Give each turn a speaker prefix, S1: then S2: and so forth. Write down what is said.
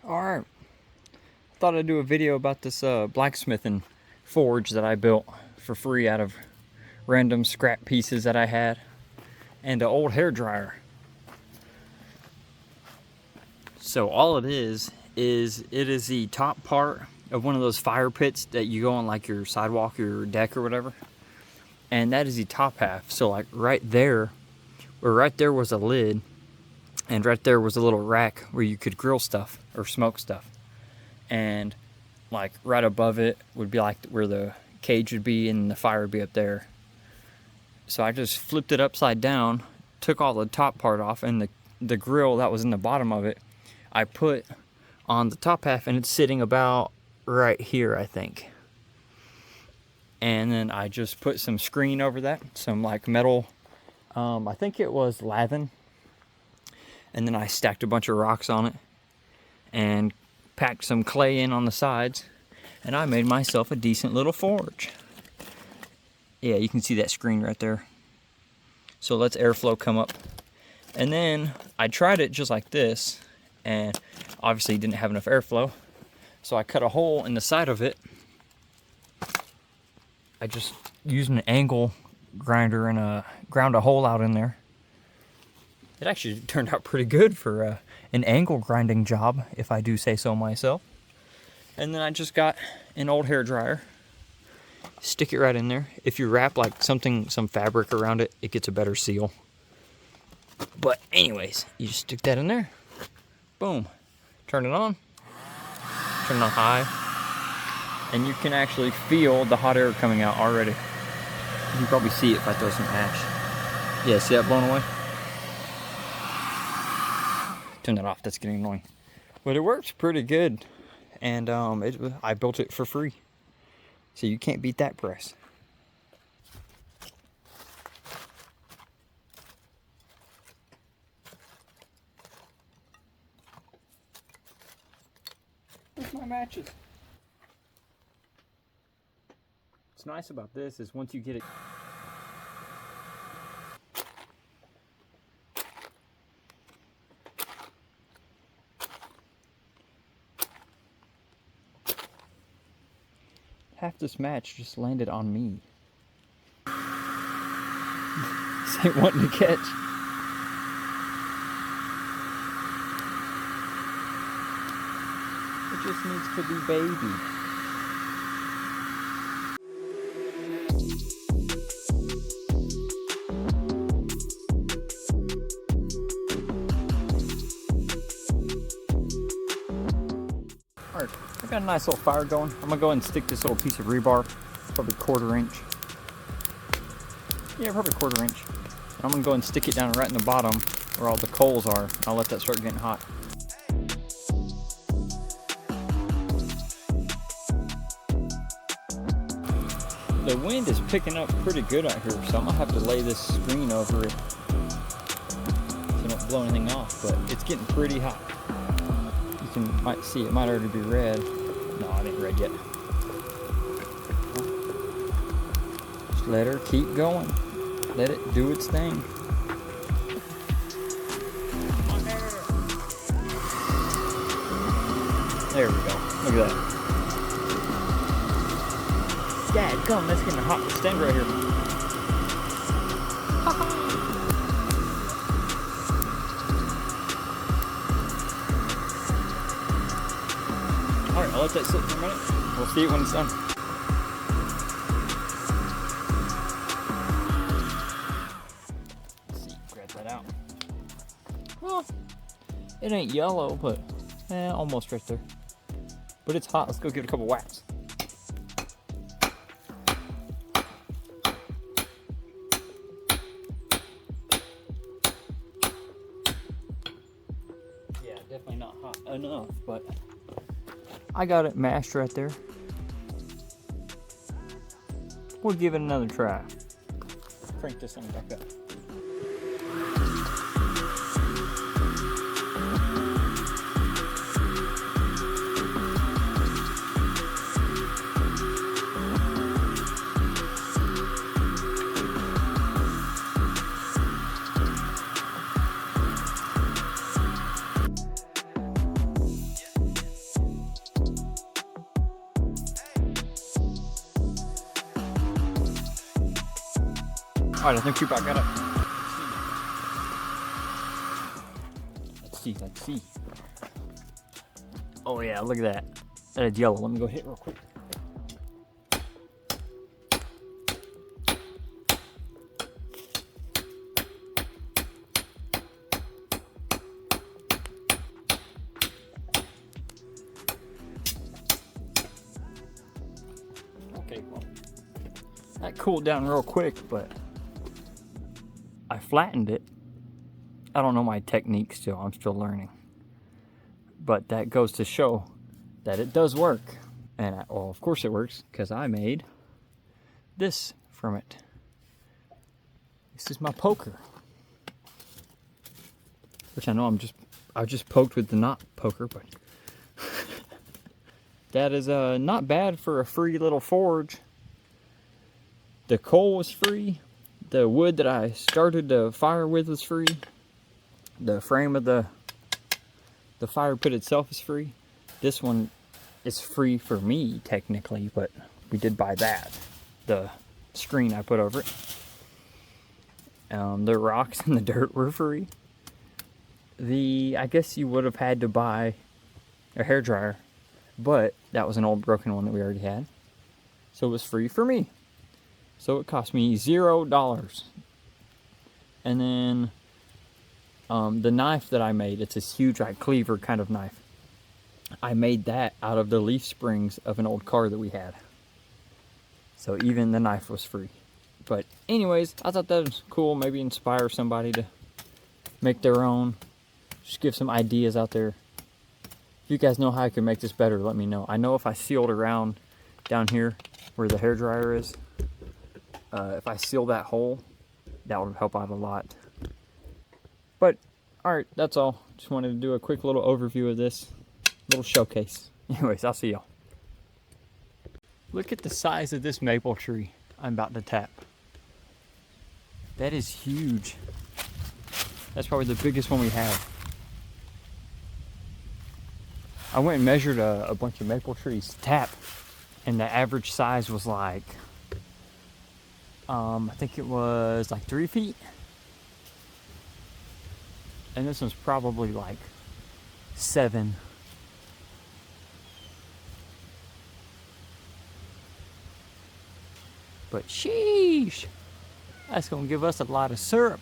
S1: Alright, thought I'd do a video about this blacksmithing forge that I built for free out of random scrap pieces that I had and an old hair dryer. So all it is the top part of one of those fire pits that you go on like your sidewalk or your deck or whatever. And that is the top half. So like right there was a lid, and right there was a little rack where you could grill stuff or smoke stuff. And like right above it would be like where the cage would be and the fire would be up there. So I just flipped it upside down, took all the top part off, and the grill that was in the bottom of it, I put on the top half, and it's sitting about right here, I think. And then I just put some screen over that, some like metal, I think it was lathan. And then I stacked a bunch of rocks on it and packed some clay in on the sides, and I made myself a decent little forge. Yeah, you can see that screen right there. So let's airflow come up. And then I tried it just like this, and obviously didn't have enough airflow. So I cut a hole in the side of it. I just used an angle grinder and ground a hole out in there. It actually turned out pretty good for an angle grinding job, if I do say so myself. And then I just got an old hair dryer. Stick it right in there. If you wrap like some fabric around it, it gets a better seal. But anyways, you just stick that in there. Boom. Turn it on. Turn it on high. And you can actually feel the hot air coming out already. You can probably see it if I throw some ash. Yeah, see that blowing away? Turn that off, that's getting annoying. But it works pretty good. And I built it for free. So you can't beat that price. Where's my matches? What's nice about this is once you get it. Half this match just landed on me. This ain't wanting to catch. It just needs to be baby. Alright, I got a nice little fire going. I'm gonna go ahead and stick this little piece of rebar, probably 1/4 inch. Yeah, probably 1/4 inch. And I'm gonna go ahead and stick it down right in the bottom where all the coals are. I'll let that start getting hot. The wind is picking up pretty good out here, so I'm gonna have to lay this screen over it so I don't blow anything off, but it's getting pretty hot. You might see it might already be red. No, it ain't red yet. Just let her keep going. Let it do its thing. There we go. Look at that. Dad, come, that's getting hot. Stand right here. Alright, I'll let that sit for a minute. We'll see it when it's done. Let's see, grab that out. Well, it ain't yellow, but almost right there. But it's hot. Let's go give it a couple whacks. Yeah, definitely not hot enough, but I got it mashed right there. We'll give it another try. Crank this thing back up. Alright, I think we about got it. Let's see. Oh yeah, look at that. That is yellow. Let me go hit real quick. Okay, well, that cooled down real quick, but I flattened it. I don't know my technique still. I'm still learning. But that goes to show that it does work. And well, of course it works, because I made this from it. This is my poker. Which I know I just poked with the not poker, but that is not bad for a free little forge. The coal was free. The wood that I started the fire with was free. The frame of the fire pit itself is free. This one is free for me, technically, but we did buy that. The screen I put over it. The rocks and the dirt were free. I guess you would have had to buy a hairdryer, but that was an old broken one that we already had. So it was free for me. So it cost me $0. And then the knife that I made, it's this huge like cleaver kind of knife. I made that out of the leaf springs of an old car that we had. So even the knife was free. But anyways, I thought that was cool. Maybe inspire somebody to make their own. Just give some ideas out there. If you guys know how I can make this better, let me know. I know if I sealed around down here where the hairdryer is, if I seal that hole, that would help out a lot. But, alright, that's all. Just wanted to do a quick little overview of this. Little showcase. Anyways, I'll see y'all. Look at the size of this maple tree I'm about to tap. That is huge. That's probably the biggest one we have. I went and measured a bunch of maple trees to tap, and the average size was like, I think it was like 3 feet. And this one's probably like 7. But sheesh, that's gonna give us a lot of syrup.